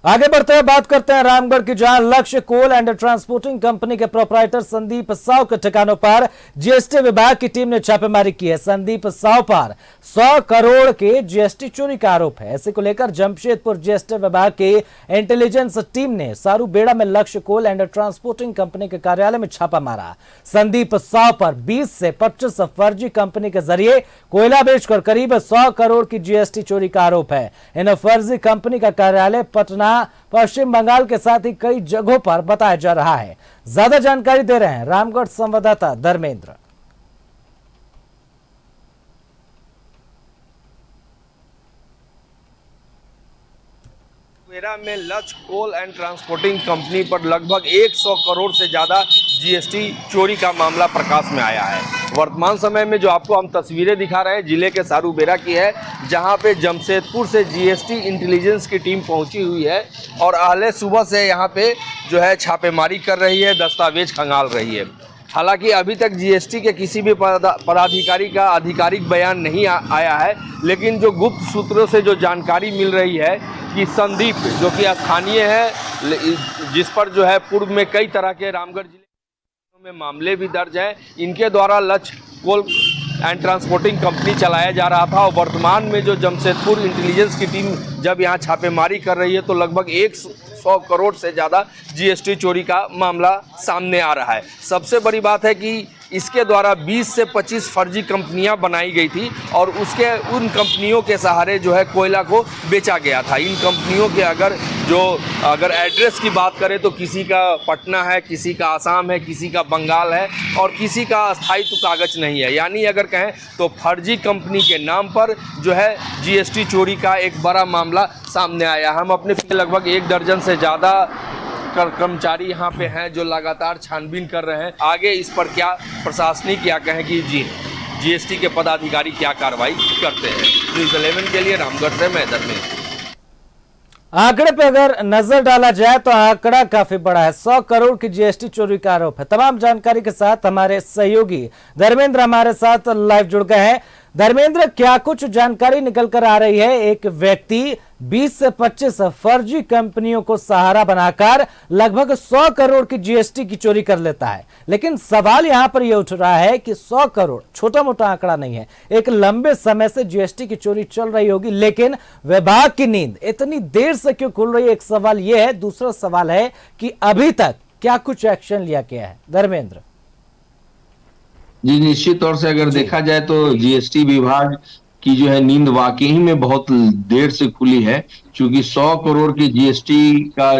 आगे बढ़ते हैं, बात करते हैं रामगढ़ की, जहां लक्ष्य कोल एंड ट्रांसपोर्टिंग कंपनी के प्रोपराइटर संदीप साव के ठिकानों पर जीएसटी विभाग की टीम ने छापेमारी की है। संदीप साव पर 100 करोड़ के जीएसटी चोरी का आरोप है। इसी को लेकर जमशेदपुर जीएसटी विभाग की इंटेलिजेंस टीम ने सारूबेड़ा में लक्ष्य कोल एंड ट्रांसपोर्टिंग कंपनी के कार्यालय में छापा मारा। संदीप साव पर 20 से 25 फर्जी कंपनी के जरिए कोयला बेचकर करीब 100 करोड़ की जीएसटी चोरी का आरोप है। इन फर्जी कंपनी का कार्यालय पटना, पश्चिम बंगाल के साथ ही कई जगहों पर बताया जा रहा है। ज्यादा जानकारी दे रहे हैं रामगढ़ संवाददाता धर्मेंद्र। मेरा में लक्ष्य कोल एंड ट्रांसपोर्टिंग कंपनी पर लगभग 100 करोड़ से ज्यादा जीएसटी चोरी का मामला प्रकाश में आया है। वर्तमान समय में जो आपको हम तस्वीरें दिखा रहे हैं जिले के सारूबेड़ा की है, जहां पे जमशेदपुर से जीएसटी इंटेलिजेंस की टीम पहुंची हुई है और अहले सुबह से यहां पे जो है छापेमारी कर रही है, दस्तावेज खंगाल रही है। हालांकि अभी तक जीएसटी के किसी भी पदाधिकारी का आधिकारिक बयान नहीं आया है, लेकिन जो गुप्त सूत्रों से जो जानकारी मिल रही है कि संदीप, जो कि स्थानीय है, जिस पर जो है पूर्व में कई तरह के रामगढ़ जिले में मामले भी दर्ज हैं, इनके द्वारा लक्ष्य कोल एंड ट्रांसपोर्टिंग कंपनी चलाया जा रहा था। और वर्तमान में जो जमशेदपुर इंटेलिजेंस की टीम जब यहाँ छापेमारी कर रही है तो लगभग 100 करोड़ से ज़्यादा जीएसटी चोरी का मामला सामने आ रहा है। सबसे बड़ी बात है कि इसके द्वारा 20 से 25 फर्जी कंपनियां बनाई गई थी और उन कंपनियों के सहारे जो है कोयला को बेचा गया था। इन कंपनियों के अगर एड्रेस की बात करें तो किसी का पटना है, किसी का आसाम है, किसी का बंगाल है और किसी का स्थायित्व कागज नहीं है। यानी अगर कहें तो फर्जी कंपनी के नाम पर जो है जीएसटी चोरी का एक बड़ा मामला सामने आया। हम अपने लगभग 1 दर्जन से ज़्यादा कर्मचारी यहाँ पे हैं जो लगातार छानबीन कर रहे हैं। आगे इस पर क्या प्रशासनिक क्या कहें कि जीएसटी के पदाधिकारी क्या कार्रवाई करते हैं। न्यूज़ 11 के लिए रामगढ़ से मैं धर्मेंद्र। आंकड़े पे अगर नजर डाला जाए तो आंकड़ा काफी बड़ा है। 100 करोड़ की जीएसटी चोरी का आरोप है। तमाम जानकारी के साथ हमारे सहयोगी धर्मेंद्र हमारे साथ लाइव जुड़ गए हैं। धर्मेंद्र, क्या कुछ जानकारी निकल कर आ रही है? एक व्यक्ति 20 से 25 फर्जी कंपनियों को सहारा बनाकर लगभग 100 करोड़ की जीएसटी की चोरी कर लेता है, लेकिन सवाल यहां पर यह उठ रहा है कि 100 करोड़ छोटा मोटा आंकड़ा नहीं है। एक लंबे समय से जीएसटी की चोरी चल रही होगी, लेकिन विभाग की नींद इतनी देर से क्यों खुल रही है? एक सवाल यह है। दूसरा सवाल है कि अभी तक क्या कुछ एक्शन लिया गया है? धर्मेंद्र जी, निश्चित तौर से अगर देखा जाए तो जीएसटी विभाग की जो है नींद वाकई में बहुत देर से खुली है, क्योंकि 100 करोड़ की जीएसटी का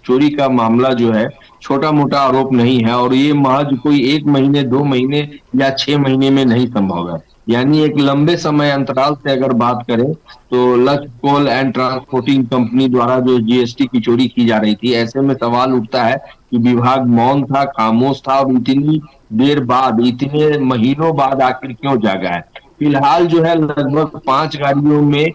चोरी का मामला जो है छोटा मोटा आरोप नहीं है और ये महज कोई 1 महीने 2 महीने या 6 महीने में नहीं संभव है। यानी एक लंबे समय अंतराल से अगर बात करें तो लक्ष्य कोल एंड ट्रांसपोर्टिंग कंपनी द्वारा जो जीएसटी की चोरी की जा रही थी, ऐसे में सवाल उठता है कि विभाग मौन था, खामोश था और इतनी देर बाद, इतने महीनों बाद आखिर क्यों जागा है। फिलहाल जो है लगभग 5 गाड़ियों में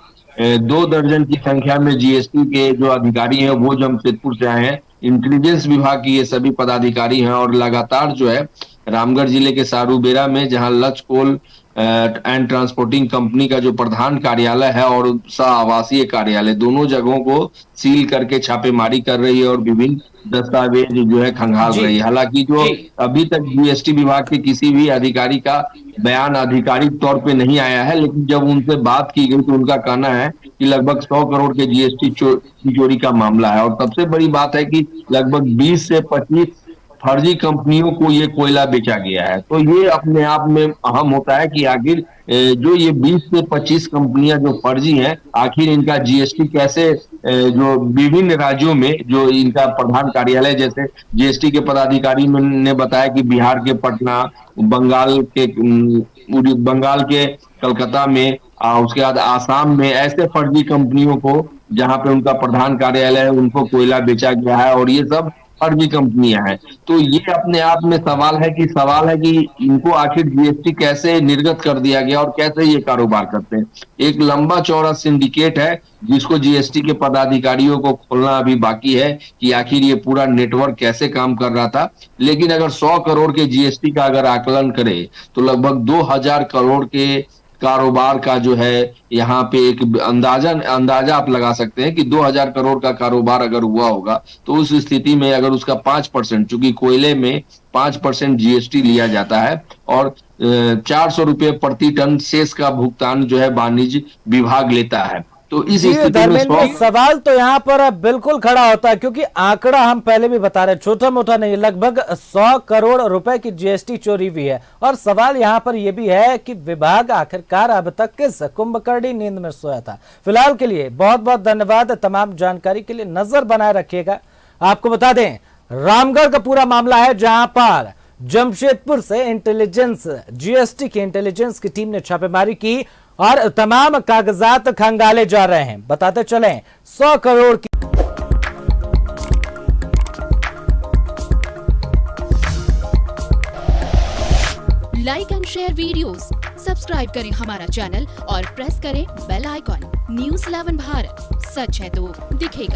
2 दर्जन की संख्या में जीएसटी के जो अधिकारी हैं वो जमशेदपुर से आए हैं। इंटेलिजेंस विभाग की ये सभी पदाधिकारी हैं और लगातार जो है रामगढ़ जिले के सारूबेड़ा में, जहां लक्ष्य कोल एंड ट्रांसपोर्टिंग कंपनी का जो प्रधान कार्यालय है और सह आवासीय कार्यालय, दोनों जगहों को सील करके छापेमारी कर रही है और विभिन्न दस्तावेज जो है खंगाल रही है। हालांकि जो अभी तक जीएसटी विभाग के किसी भी अधिकारी का बयान आधिकारिक तौर पे नहीं आया है, लेकिन जब उनसे बात की गई तो उनका कहना है कि लगभग 100 करोड़ के जीएसटी चोरी का मामला है। और सबसे बड़ी बात है कि लगभग 20 से 25 फर्जी कंपनियों को ये कोयला बेचा गया है। तो ये अपने आप में अहम होता है कि आखिर जो ये 20 से 25 कंपनियां जो फर्जी हैं, आखिर इनका जीएसटी कैसे जो विभिन्न राज्यों में जो इनका प्रधान कार्यालय, जैसे जीएसटी के पदाधिकारी ने बताया कि बिहार के पटना, बंगाल के कलकत्ता में, उसके बाद आसाम में ऐसे फर्जी कंपनियों को जहां पे उनका प्रधान कार्यालय है उनको कोयला बेचा गया है और ये सब फर्जी कंपनियां हैं। तो ये अपने आप में सवाल है कि इनको आखिर जीएसटी कैसे निर्गत कर दिया गया और कैसे ये कारोबार करते हैं। एक लंबा चौड़ा सिंडिकेट है जिसको जीएसटी के पदाधिकारियों को खोलना अभी बाकी है कि आखिर ये पूरा नेटवर्क कैसे काम कर रहा था। लेकिन अगर 100 करोड़ के जीएसटी का अगर आकलन करें तो लगभग 2000 करोड़ के कारोबार का जो है यहाँ पे एक अंदाजा आप लगा सकते हैं कि 2000 करोड़ का कारोबार अगर हुआ होगा तो उस स्थिति में अगर उसका 5%, चूंकि कोयले में 5% जीएसटी लिया जाता है और 400 रुपये प्रति टन सेस का भुगतान जो है वाणिज्य विभाग लेता है। तो इस जी स्थिति में धर्मेंद्र, सवाल तो यहाँ पर बिल्कुल खड़ा होता है क्योंकि आंकड़ा हम पहले भी बता रहे, छोटा मोटा नहीं, लगभग 100 करोड़ रुपए की जीएसटी चोरी हुई है। और सवाल यहाँ पर यह भी है कि विभाग आखिरकार अब तक किस कुंभकर्णी नींद में सोया था। फिलहाल के लिए बहुत बहुत धन्यवाद, तमाम जानकारी के लिए नजर बनाए रखिएगा। आपको बता दें, रामगढ़ का पूरा मामला है जहां पर जमशेदपुर से इंटेलिजेंस, जीएसटी की इंटेलिजेंस की टीम ने छापेमारी की और तमाम कागजात खंगाले जा रहे हैं। बताते चलें 100 करोड़ की like and share videos, subscribe करें हमारा चैनल और प्रेस करें बेल आइकॉन। न्यूज़ 11 भारत, सच है तो दिखेगा।